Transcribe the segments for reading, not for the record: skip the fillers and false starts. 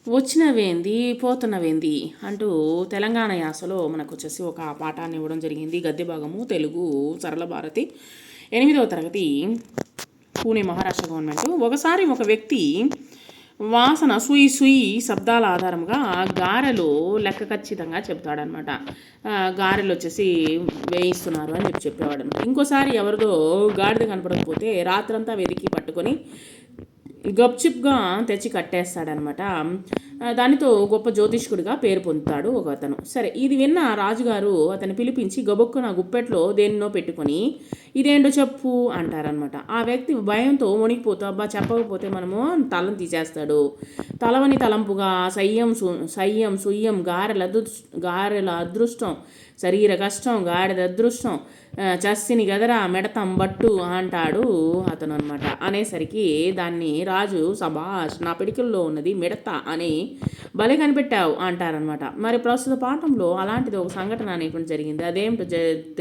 వచ్చినవేంది పోతున్నవేంది అంటూ తెలంగాణ యాసలో మనకు వచ్చేసి ఒక పాఠాన్ని ఇవ్వడం జరిగింది. గద్య భాగము తెలుగు సరళ భారతి 8వ తరగతి పూణే మహారాష్ట్ర గవర్నమెంట్. ఒకసారి ఒక వ్యక్తి వాసన సుయి సుయి శబ్దాల ఆధారంగా గారెలు లెక్క ఖచ్చితంగా చెప్తాడనమాట. గారెలు వచ్చేసి వేయిస్తున్నారు అని చెప్పేవాడు అనమాట. ఇంకోసారి ఎవరిదో గాడిద కనపడకపోతే రాత్రంతా వెతికి పట్టుకొని గప్చిప్గా తెచ్చి కట్టేస్తాడనమాట. దానితో గొప్ప జ్యోతిష్కుడిగా పేరు పొందుతాడు ఒక అతను. సరే, ఇది విన్న రాజుగారు అతన్ని పిలిపించి గబుక్కున గుప్పెట్లో దేనినో పెట్టుకొని ఇదేంటో చెప్పు అంటారనమాట. ఆ వ్యక్తి భయంతో వణికిపోతూ అబ్బా చెప్పకపోతే మనము తలను తీసేస్తాడు. తలవని తలంపుగా సయ్యం సుయ్యం గారెల అదృష్టం శరీర కష్టం గాడిద అదృష్టం చస్సిని గదరా మెడతం బట్టు అంటాడు అతను అనమాట. అనేసరికి దాన్ని రాజు సభాష్ నా పిడికిల్లో ఉన్నది మిడత అని భలే కనిపెట్టావు అంటారనమాట. మరి ప్రస్తుత పాఠంలో అలాంటిది ఒక సంఘటన అనేటువంటి జరిగింది. అదేమిటో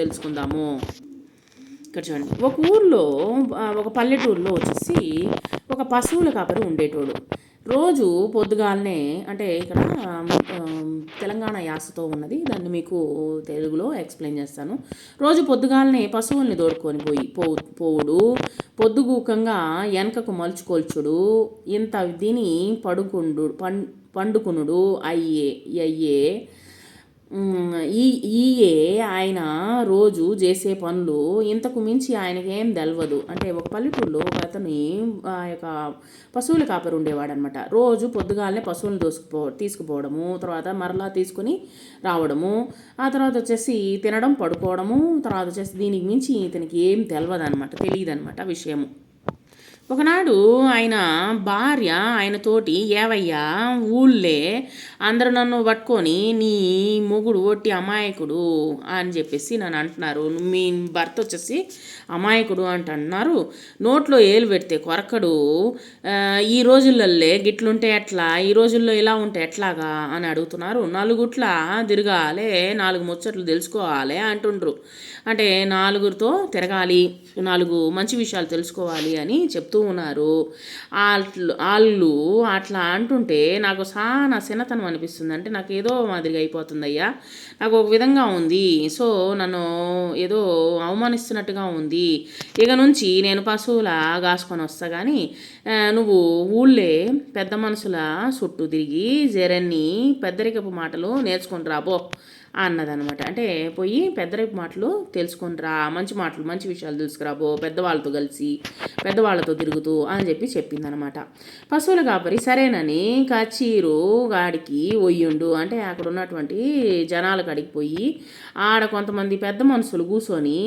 తెలుసుకుందాము. ఇక్కడ చూడండి. ఒక ఊర్లో ఒక పల్లెటూరులో వచ్చేసి ఒక పశువుల కాపరి ఉండేటోడు. రోజు పొద్దుగాలనే, అంటే ఇక్కడ తెలంగాణ యాసతో ఉన్నది, దాన్ని మీకు తెలుగులో ఎక్స్ప్లెయిన్ చేస్తాను. రోజు పొద్దుగాలనే పశువుల్ని తోడుకొని పోవుడు, పొద్దుగూకంగా వెనకకు మలుచుకొల్చుడు, ఇంత దీని పండుకునుడు అయ్యే ఈయే ఆయన రోజు చేసే పనులు. ఇంతకు మించి ఆయనకేం తెలవదు. అంటే ఒక పల్లెటూరులో ఒక అతని ఆ యొక్క పశువుల కాపరి ఉండేవాడనమాట. రోజు పొద్దుగాలనే పశువులను తీసుకుపోవడము, తర్వాత మరలా తీసుకొని రావడము, ఆ తర్వాత వచ్చేసి తినడం పడుకోవడము, తర్వాత వచ్చేసి దీనికి మించి ఇతనికి ఏం తెలియదు అనమాట విషయము. ఒకనాడు ఆయన భార్య ఆయనతోటి ఏవయ్యా ఊళ్ళే అందరూ నన్ను పట్టుకొని నీ మొగుడు ఒట్టి అమాయకుడు అని చెప్పేసి నన్ను అంటున్నారు. మీ భర్త వచ్చేసి అమాయకుడు అంటున్నారు, నోట్లో ఏలు పెడితే కొరకడు, ఈ రోజులల్లే గిట్లుంటే ఎట్లా, ఈ రోజుల్లో ఇలా ఉంటే ఎట్లాగా అని అడుగుతున్నారు. నలుగుట్ల తిరగాలే, 4 ముచ్చట్లు తెలుసుకోవాలి అంటుండ్రు. అంటే నలుగురితో తిరగాలి, 4 మంచి విషయాలు తెలుసుకోవాలి అని చెప్తూ ఉన్నారు. వాళ్ళు అట్లా అంటుంటే నాకు చాలా చిన్నతనం అనిపిస్తుంది. అంటే నాకు ఏదో మాదిరిగా అయిపోతుంది అయ్యా, నాకు ఒక విధంగా ఉంది. సో నన్ను ఏదో అవమానిస్తున్నట్టుగా ఉంది. ఇక నుంచి నేను పశువుల కాసుకొని వస్తా, కానీ నువ్వు ఊళ్ళే పెద్ద మనుషుల చుట్టూ తిరిగి జరన్ని పెద్దరికపు మాటలు నేర్చుకొని రాబో అన్నదనమాట. అంటే పోయి పెద్దరికపు మాటలు తెలుసుకొని రా, మంచి విషయాలు తెలుసుకురాబో, పెద్దవాళ్ళతో కలిసి పెద్దవాళ్ళతో తిరుగుతూ అని చెప్పిందనమాట. పశువుల కాపరి సరేనని కచ్చీరు గాడికి ఒయ్యుండు, అంటే అక్కడ ఉన్నటువంటి జనాల కాడికి పోయి ఆడ కొంతమంది పెద్ద మనుషులు కూర్చొని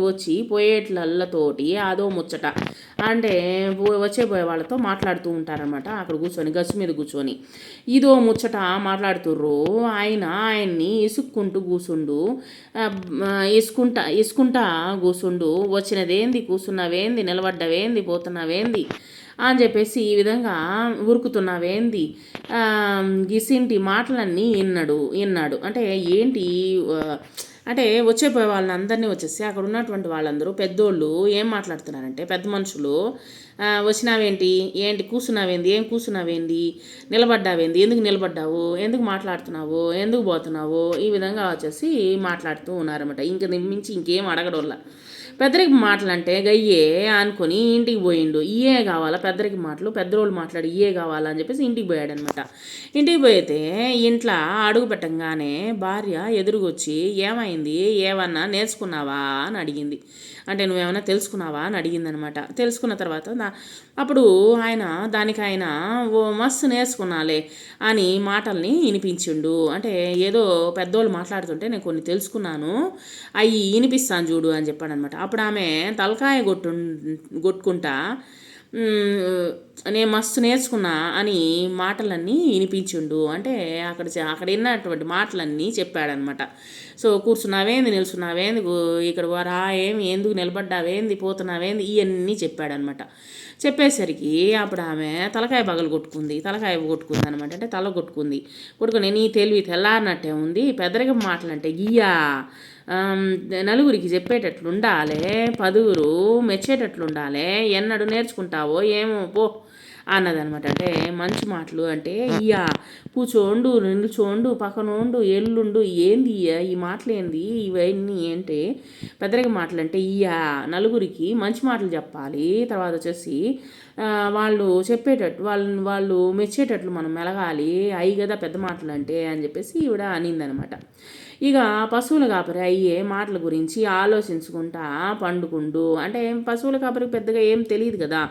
వచ్చి పోయేట్లతోటి అదో ముచ్చట, అంటే వచ్చేపోయే వాళ్ళతో మాట్లాడుతూ ఉంటారనమాట. అక్కడ కూర్చొని గచ్చు మీద కూర్చొని ఇదో ముచ్చట మాట్లాడుతుర్రు. ఆయన్ని ఇసుకుంటా కూసుండు, వచ్చినదేంది, కూసున్నావేంది, నిలబడ్డవేంది, పోతున్నవేంది అని చెప్పేసి ఈ విధంగా ఉరుకుతున్నావేంది, గిసింటి మాటలన్నీ విన్నాడు. అంటే ఏంటి అంటే వచ్చేపోయే వాళ్ళందరినీ వచ్చేసి అక్కడ ఉన్నటువంటి వాళ్ళందరూ పెద్దోళ్ళు ఏం మాట్లాడుతున్నారంటే, పెద్ద మనుషులు ఏంటి కూర్చున్నావేంది, నిలబడ్డావేంది, ఎందుకు నిలబడ్డావు, ఎందుకు మాట్లాడుతున్నావు, ఎందుకు పోతున్నావు, ఈ విధంగా వచ్చేసి మాట్లాడుతూ ఉన్నారన్నమాట. మించి ఇంకేం అడగడోళ్ళ. పెద్దరికి మాటలు అంటే గయ్యే అనుకొని ఇంటికి పోయిండు. ఇయే కావాలా పెద్దరికి మాటలు, పెద్దోళ్ళు మాట్లాడి ఇయే కావాలా అని చెప్పేసి ఇంటికి పోయాడనమాట. ఇంటికి పోయితే ఇంట్లో అడుగు పెట్టంగానే భార్య ఎదురుగొచ్చి ఏమైంది, ఏమన్నా నేర్చుకున్నావా అని అడిగింది. అంటే నువ్వేమైనా తెలుసుకున్నావా అని అడిగిందనమాట. తెలుసుకున్న తర్వాత అప్పుడు ఆయన ఓ మస్తు నేర్చుకున్నాలే అని మాటల్ని వినిపించిండు. అంటే ఏదో పెద్దోళ్ళు మాట్లాడుతుంటే నేను కొన్ని తెలుసుకున్నాను, అవి వినిపిస్తాను చూడు అని చెప్పాడనమాట. అప్పుడు ఆమె తలకాయ కొట్టుకుంటా నేను మస్తు నేర్చుకున్నా అని మాటలన్నీ వినిపించిండు. అంటే అక్కడ విన్నటువంటి మాటలన్నీ చెప్పాడనమాట. సో కూర్చున్నావేంది, నిల్చున్నావేంది, ఇక్కడ ఎందుకు నిలబడ్డావేంది, పోతున్నావేంది, ఇవన్నీ చెప్పాడనమాట. చెప్పేసరికి అప్పుడు ఆమె తలకాయ కొట్టుకుంది అనమాట. అంటే తల కొట్టుకుని నీ తెలివి తెల్లారినట్టే ఉంది, పెద్దరికం మాటలంటే గియ్యా, నలుగురికి చెప్పేటట్లుండాలి, 10 మెచ్చేటట్లుండాలి, ఎన్నడు నేర్చుకుంటావో ఏమో పో అన్నదనమాట. అంటే మంచి మాటలు అంటే ఇయ్యా కూర్చోండు, నిల్చోండు, పక్కనోండు, ఎల్లుండు ఏంది ఈ మాటలేంది ఇవన్నీ అంటే పెద్దరిక మాటలు అంటే ఇయ్యా నలుగురికి మంచి మాటలు చెప్పాలి. తర్వాత వచ్చేసి వాళ్ళు చెప్పేటట్టు వాళ్ళు మెచ్చేటట్లు మనం మెలగాలి. అయి కదా పెద్ద మాటలు అంటే అని చెప్పేసి ఈవిడ అనిందనమాట. ఇక పశువుల కాపరి అయ్యే మాటల గురించి ఆలోచించుకుంటా పండుకుంటూ అంటే పశువుల కాపరికి పెద్దగా ఏం తెలియదు కదా.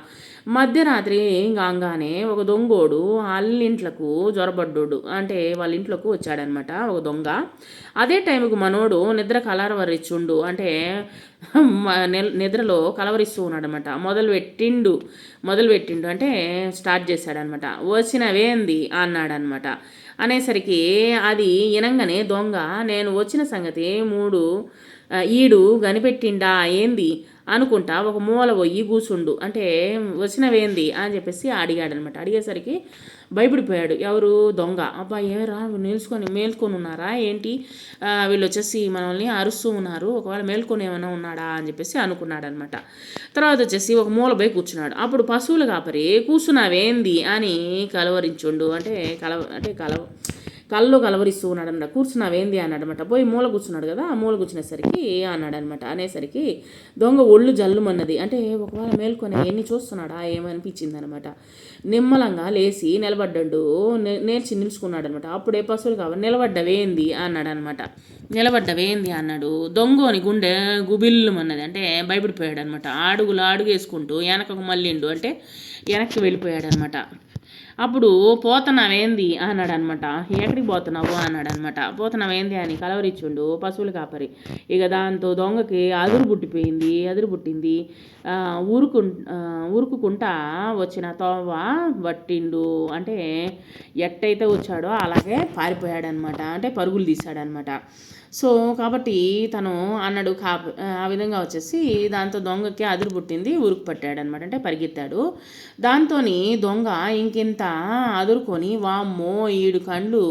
మధ్యరాత్రి కాగానే ఒక దొంగోడు అల్లింట్లకు జొరబడ్డోడు అంటే వాళ్ళ ఇంట్లోకి వచ్చాడనమాట ఒక దొంగ. అదే టైంకి మనోడు నిద్ర కలవరిచ్చుండు అంటే నిద్రలో కలవరిస్తూ ఉన్నాడనమాట. మొదలుపెట్టిండు అంటే స్టార్ట్ చేశాడనమాట. వచ్చినవేంది అన్నాడనమాట. అనేసరికి అది వినంగానే దొంగ నేను వచ్చిన సంగతి ఈడు కనిపెట్టిండా ఏంది అనుకుంటా ఒక మూల పోయి కూర్చుండు అంటే వచ్చినవేంది అని చెప్పేసి అడిగాడనమాట. అడిగేసరికి భయపడిపోయాడు ఎవరు దొంగ. అబ్బా ఏరా మేల్కొని ఉన్నారా ఏంటి, వీళ్ళు వచ్చేసి మనల్ని అరుస్తూ ఉన్నారు, ఒకవేళ మేల్కొని ఏమైనా ఉన్నాడా అని చెప్పేసి అనుకున్నాడనమాట. తర్వాత వచ్చేసి ఒక మూల పోయి కూర్చున్నాడు. అప్పుడు పశువుల కాపరి కూర్చున్నావేంది అని కలవరించుండు అంటే కళ్ళు కలవరిస్తూ ఉన్నాడనమాట. కూర్చున్నావేంది అన్నాడనమాట. పోయి మూల కూర్చున్నాడు కదా, ఆ మూల కూర్చునేసరికి అన్నాడనమాట. అనేసరికి దొంగ ఒళ్ళు జల్లుమన్నది. అంటే ఒకవేళ మేల్కొని ఎన్ని చూస్తున్నాడా ఏమనిపించింది అనమాట. నిమ్మలంగా లేచి నిలబడ్డాడు, నిలుచుకున్నాడు అనమాట. అప్పుడే పశువులు కావాలి నిలబడ్డవేంది అన్నాడనమాట. నిలబడ్డవేంది అన్నాడు. దొంగని గుండె గుబిల్లుమన్నది అంటే భయపడిపోయాడు అనమాట. అడుగు వేసుకుంటూ వెనకకు మళ్ళిండు అంటే వెనక్కి వెళ్ళిపోయాడు అనమాట. అప్పుడు పోతున్నావేంది అన్నాడు అనమాట. ఎక్కడికి పోతున్నావు అన్నాడు అనమాట. పోతున్నావేంది అని కలవరిచ్చుండు పశువుల కాపరి. ఇక దాంతో దొంగకి అదురు పుట్టింది. ఉరుకుకుంటా వచ్చిన తోవ పట్టిండు అంటే ఎట్టయితే వచ్చాడో అలాగే పారిపోయాడనమాట. అంటే పరుగులు తీశాడనమాట. సో కాబట్టి తను అన్నాడు ఆ విధంగా వచ్చేసి దాంతో దొంగకి అదురు పుట్టింది, ఉరుకు పట్టాడనమాట. అంటే పరిగెత్తాడు. దాంతో దొంగ ఇంకింత అదురుకొని వామ్మో ఈడు కళ్ళు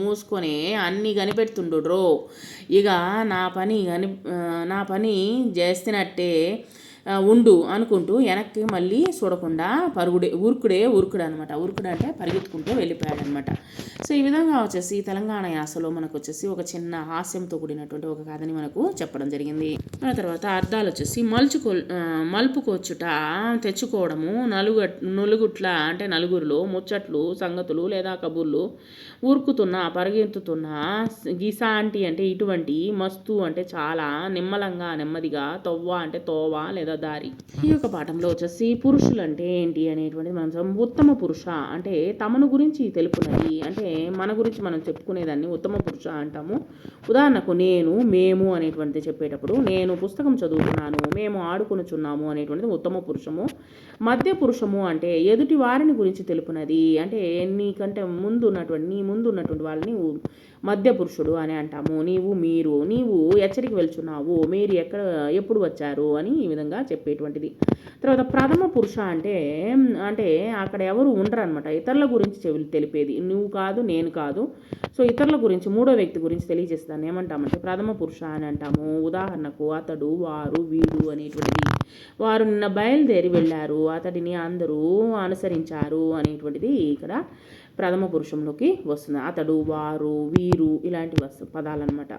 మూసుకొని అన్నీ కనిపెడుతుండ్రో, ఇక నా పని చేస్తున్నట్టే ఉండు అనుకుంటూ వెనక్కి మళ్ళీ చూడకుండా ఉరుకుడు అనమాట. ఉరుకుడు అంటే పరిగెత్తుకుంటూ వెళ్ళిపోయాడనమాట. సో ఈ విధంగా వచ్చేసి తెలంగాణ యాసలో మనకు వచ్చేసి ఒక చిన్న హాస్యంతో కూడినటువంటి ఒక కథని మనకు చెప్పడం జరిగింది. ఆ తర్వాత అర్థాలు వచ్చేసి మలుపుకొచ్చుట, తెచ్చుకోవడము, నలుగుట్ల అంటే నలుగురిలో ముచ్చట్లు, సంగతులు లేదా కబుర్లు, ఉరుకుతున్నా, పరిగెత్తుతున్నా, గిసాంటి అంటే ఇటువంటి, మస్తు అంటే చాలా, నిమ్మలంగా నెమ్మదిగా, తొవ్వ అంటే తోవ లేదా దారి. ఈ యొక్క పాఠంలో వచ్చేసి పురుషులు అంటే ఏంటి అనేటువంటిది మనం ఉత్తమ పురుష అంటే తమను గురించి తెలుపునది అంటే మన గురించి మనం చెప్పుకునేదాన్ని ఉత్తమ పురుష అంటాము. ఉదాహరణకు నేను, మేము అనేటువంటిది చెప్పేటప్పుడు నేను పుస్తకం చదువుతున్నాను, మేము ఆడుకొనుచున్నాము అనేటువంటిది ఉత్తమ పురుషము. మధ్య పురుషము అంటే ఎదుటి వారిని గురించి తెలుపునది అంటే నీ ముందు ఉన్నటువంటి వాళ్ళని మధ్య పురుషుడు అని అంటాము. నీవు ఎచ్చరికి వెళ్తున్నావు, మీరు ఎప్పుడు వచ్చారు అని ఈ విధంగా చెప్పేటువంటిది. తర్వాత ప్రథమ పురుష అంటే అక్కడ ఎవరు ఉండరు అనమాట, ఇతరుల గురించి తెలిపేది. నువ్వు కాదు, నేను కాదు, సో ఇతరుల గురించి మూడో వ్యక్తి గురించి తెలియజేస్తాను ఏమంటామంటే ప్రథమ పురుష అని అంటాము. ఉదాహరణకు అతడు, వారు, వీడు అనేటువంటిది. వారు నిన్న బయలుదేరి వెళ్ళారు, అతడిని అందరూ అనుసరించారు అనేటువంటిది ఇక్కడ ప్రథమ పురుషంలోకి వస్తుంది. అతడు, వారు, వీరు ఇలాంటి పదాలన్నమాట.